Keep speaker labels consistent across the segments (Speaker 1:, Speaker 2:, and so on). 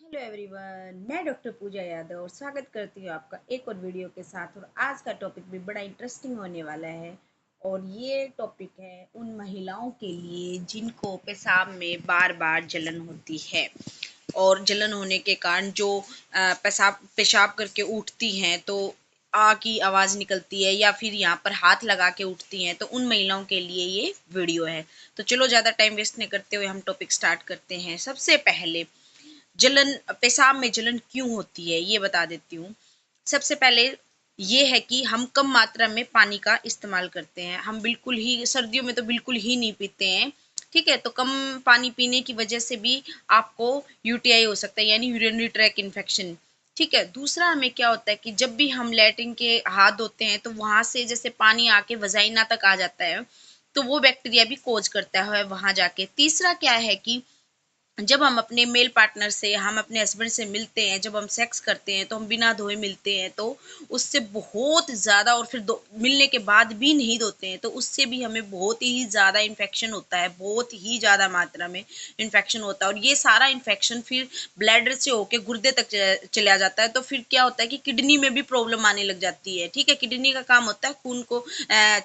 Speaker 1: Hello everyone, मैं doctor पूजा यादव और स्वागत करती हूँ आपका एक और वीडियो के साथ। और आज का टॉपिक भी बड़ा इंटरेस्टिंग होने वाला है। और ये टॉपिक है उन महिलाओं के लिए जिनको पेशाब में बार बार जलन होती है। और जलन होने के कारण जो पेशाब पेशाब करके उठती हैं तो आ की आवाज़ निकलती है, या फिर यहाँ पर हाथ लगा के उठती हैं, तो उन महिलाओं के लिए ये वीडियो है। तो चलो ज़्यादा टाइम वेस्ट नहीं करते हुए हम टॉपिक स्टार्ट करते हैं। सबसे पहले जलन, पेशाब में जलन क्यों होती है ये बता देती हूँ। सबसे पहले ये है कि हम कम मात्रा में पानी का इस्तेमाल करते हैं। हम बिल्कुल ही सर्दियों में तो बिल्कुल ही नहीं पीते हैं, ठीक है। तो कम पानी पीने की वजह से भी आपको यूटीआई हो सकता है, यानी यूरिनरी ट्रैक इन्फेक्शन, ठीक है। दूसरा, हमें क्या होता है कि जब भी हम लैट्रिन के हाथ धोते हैं तो वहां से जैसे पानी आके वजाइना तक आ जाता है, तो वो बैक्टीरिया भी कोज करता है वहां जाके। तीसरा क्या है कि जब हम अपने मेल पार्टनर से, हम अपने हस्बैंड से मिलते हैं, जब हम सेक्स करते हैं तो हम बिना धोए मिलते हैं, तो उससे बहुत ज़्यादा, और फिर मिलने के बाद भी नहीं धोते हैं तो उससे भी हमें बहुत ही ज़्यादा इन्फेक्शन होता है, बहुत ही ज़्यादा मात्रा में इन्फेक्शन होता है। और ये सारा इन्फेक्शन फिर ब्लैडर से होके गुर्दे तक चला जाता है। तो फिर क्या होता है कि किडनी में भी प्रॉब्लम आने लग जाती है, ठीक है। किडनी का काम होता है खून को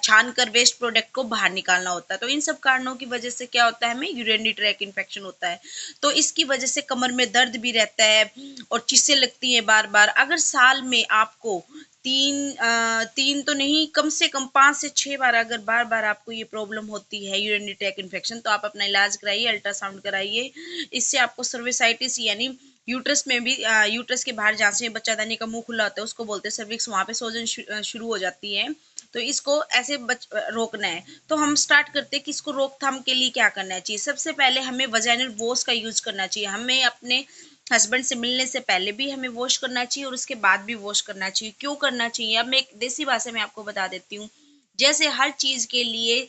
Speaker 1: छान कर वेस्ट प्रोडक्ट को बाहर निकालना होता है। तो इन सब कारणों की वजह से क्या होता है, हमें यूरिनरी ट्रैक इन्फेक्शन होता है। तो इसकी वजह से कमर में दर्द भी रहता है और चीसें लगती हैं बार बार। अगर साल में आपको तीन तो नहीं, कम से कम 5 से 6 बार अगर बार बार आपको ये प्रॉब्लम होती है यूरिनरी ट्रैक इन्फेक्शन, तो आप अपना इलाज कराइए, अल्ट्रासाउंड कराइए। इससे आपको सर्विसाइटिस, यानी यूट्रस में भी, यूट्रस के बाहर जहाँ से बच्चादानी का मुंह खुला होता है उसको बोलते हैं सर्विक्स, वहां पे सोजन शुरू हो जाती है। तो इसको ऐसे रोकना है। तो हम स्टार्ट करते हैं कि इसको रोकथाम के लिए क्या करना चाहिए। सबसे पहले हमें वजाइनल वॉश का यूज करना चाहिए। हमें अपने हस्बैंड से मिलने से पहले भी हमें वॉश करना चाहिए और उसके बाद भी वॉश करना चाहिए। क्यों करना चाहिए, अब मैं एक देसी भाषा में आपको बता देती हूँ। जैसे हर चीज के लिए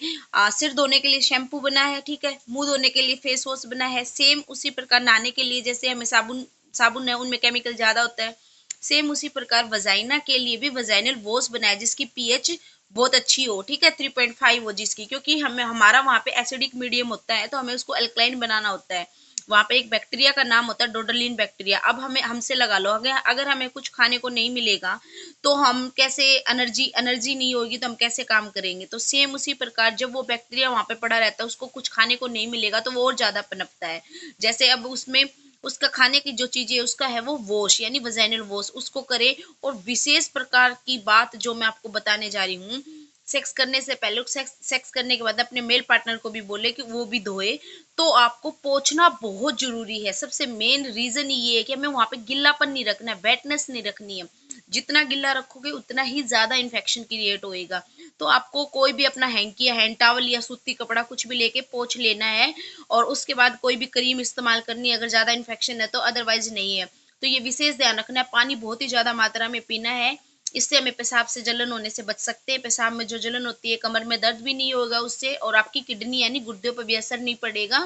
Speaker 1: सिर धोने के लिए शैम्पू बना है, ठीक है, मुंह धोने के लिए फेस वॉश बना है, सेम उसी प्रकार नहाने के लिए जैसे हमें साबुन साबुन है उनमें केमिकल ज्यादा होता है, सेम उसी प्रकार वजाइना के लिए भी वजाइनल वॉश बना है जिसकी पीएच बहुत अच्छी हो, ठीक है, 3.5 हो जिसकी। क्योंकि हमें हमारा वहाँ पे एसिडिक मीडियम होता है तो हमें उसको अल्कलाइन बनाना होता है। वहाँ पे एक बैक्टीरिया का नाम होता है डोडलिन बैक्टीरिया। अब हमें हमसे लगा लो, अगर हमें कुछ खाने को नहीं मिलेगा तो हम कैसे, एनर्जी एनर्जी नहीं होगी तो हम कैसे काम करेंगे। तो सेम उसी प्रकार जब वो बैक्टीरिया वहाँ पे पड़ा रहता है, उसको कुछ खाने को नहीं मिलेगा तो वो और ज्यादा पनपता है। जैसे अब उसमें उसका खाने की जो चीजें उसका है वो वॉश, यानी वजाइनल वॉश उसको करे। और विशेष प्रकार की बात जो मैं आपको बताने जा रही हूँ, सेक्स करने से पहले, सेक्स करने के बाद अपने मेल पार्टनर को भी बोले कि वो भी धोए। तो आपको पोंछना बहुत जरूरी है। सबसे मेन रीजन ये है कि हमें वहां पे गिल्लापन नहीं रखना है, वेटनेस नहीं रखनी है। जितना गिल्ला रखोगे उतना ही ज्यादा इन्फेक्शन क्रिएट होएगा। तो आपको कोई भी अपना हैंकी या हैंड टॉवल या सूती कपड़ा कुछ भी लेके पोंछ लेना है। और उसके बाद कोई भी क्रीम इस्तेमाल करनी है अगर ज्यादा इन्फेक्शन है तो, अदरवाइज नहीं है। तो ये विशेष ध्यान रखना है। पानी बहुत ही ज्यादा मात्रा में पीना है। इससे हमें पेशाब से जलन होने से बच सकते हैं। पेशाब में जो जलन होती है, कमर में दर्द भी नहीं होगा उससे, और आपकी किडनी यानी गुर्दे पर भी असर नहीं पड़ेगा।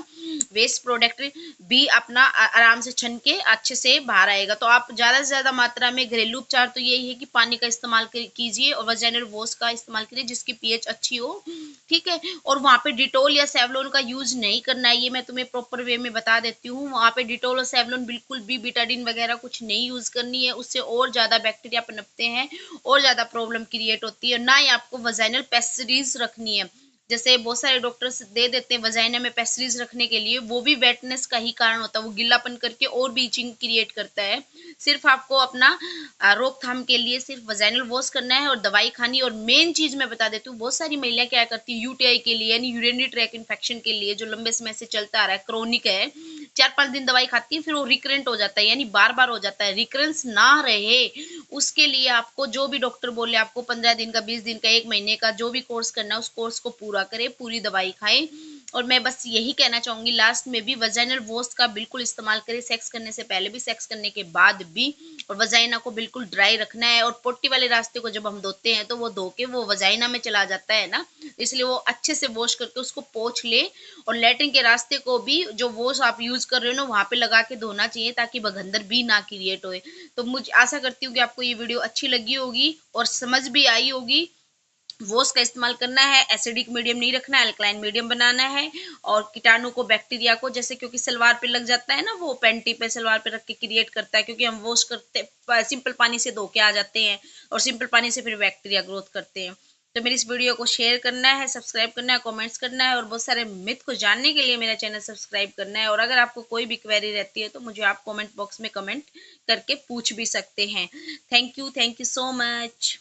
Speaker 1: वेस्ट प्रोडक्ट भी अपना आराम से छन के अच्छे से बाहर आएगा। तो आप ज्यादा से ज्यादा मात्रा में घरेलू उपचार तो यही है कि पानी का इस्तेमाल कीजिए और वजाइनल वॉश का इस्तेमाल कीजिए जिसकी पीएच अच्छी हो, ठीक है। और वहां पे डिटोल या सेवलोन का यूज नहीं करना है, ये मैं तुम्हें प्रॉपर वे में बता देती हूँ। वहां पे डिटोल और सेवलोन बिल्कुल भी, बीटाडीन वगैरह कुछ नहीं यूज करनी है, उससे और ज्यादा बैक्टीरिया पनपते हैं और ज्यादा प्रॉब्लम क्रिएट होती है। ना ही आपको वजाइनल पेस्टिसाइड्स रखनी है। जैसे बहुत सारे डॉक्टर्स दे देते हैं वजाइना में पेस्टिसाइड्स रखने के लिए, वो भी वेटनेस का ही कारण होता है, वो गिल्लापन करके और भी इचिंग क्रिएट करता है। सिर्फ आपको अपना रोकथाम के लिए सिर्फ वजाइनल वॉश करना है और दवाई खानी। और मेन चीज मैं बता देती हूँ, बहुत सारी महिलाएं क्या करती है यूटीआई के लिए, यानी यूरिनरी ट्रैक इन्फेक्शन के लिए, जो लंबे समय से चलता आ रहा है, क्रोनिक है, 4-5 दिन दवाई खाती है फिर वो रिकरेंट हो जाता है, यानी बार बार हो जाता है। रिकरेंस ना रहे उसके लिए आपको जो भी डॉक्टर बोले, आपको 15 दिन का, 20 दिन का, 1 महीने का जो भी कोर्स करना है उस कोर्स को पूरा करें, पूरी दवाई खाएं। और मैं बस यही कहना चाहूंगी लास्ट में भी, वजाइनल वॉश का बिल्कुल इस्तेमाल करें, सेक्स करने से पहले भी, सेक्स करने के बाद भी। और वजाइना को बिल्कुल ड्राई रखना है। और पोटी वाले रास्ते को जब हम धोते हैं तो वो धो के वो वजाइना में चला जाता है ना, इसलिए वो अच्छे से वॉश करके उसको पोंछ ले। और लेटरिन के रास्ते को भी जो वॉश आप यूज कर रहे हो ना वहां पे लगा के धोना चाहिए ताकि बगंदर भी ना क्रिएट होए। तो मुझे आशा करती हूँ कि आपको ये वीडियो अच्छी लगी होगी और समझ भी आई होगी। वॉश का इस्तेमाल करना है, एसिडिक मीडियम नहीं रखना है, अल्कलाइन मीडियम बनाना है। और कीटाणु को, बैक्टीरिया को, जैसे क्योंकि सलवार पे लग जाता है ना, वो पैंटी पे सलवार पे रख के क्रिएट करता है, क्योंकि हम वॉश करते सिंपल पानी से धो के आ जाते हैं और सिंपल पानी से फिर बैक्टीरिया ग्रोथ करते हैं। तो मेरी इस वीडियो को शेयर करना है, सब्सक्राइब करना है, कमेंट्स करना है और बहुत सारे मिथ को जानने के लिए मेरा चैनल सब्सक्राइब करना है। और अगर आपको कोई भी क्वेरी रहती है तो मुझे आप कमेंट बॉक्स में कमेंट करके पूछ भी सकते हैं। Thank you so much.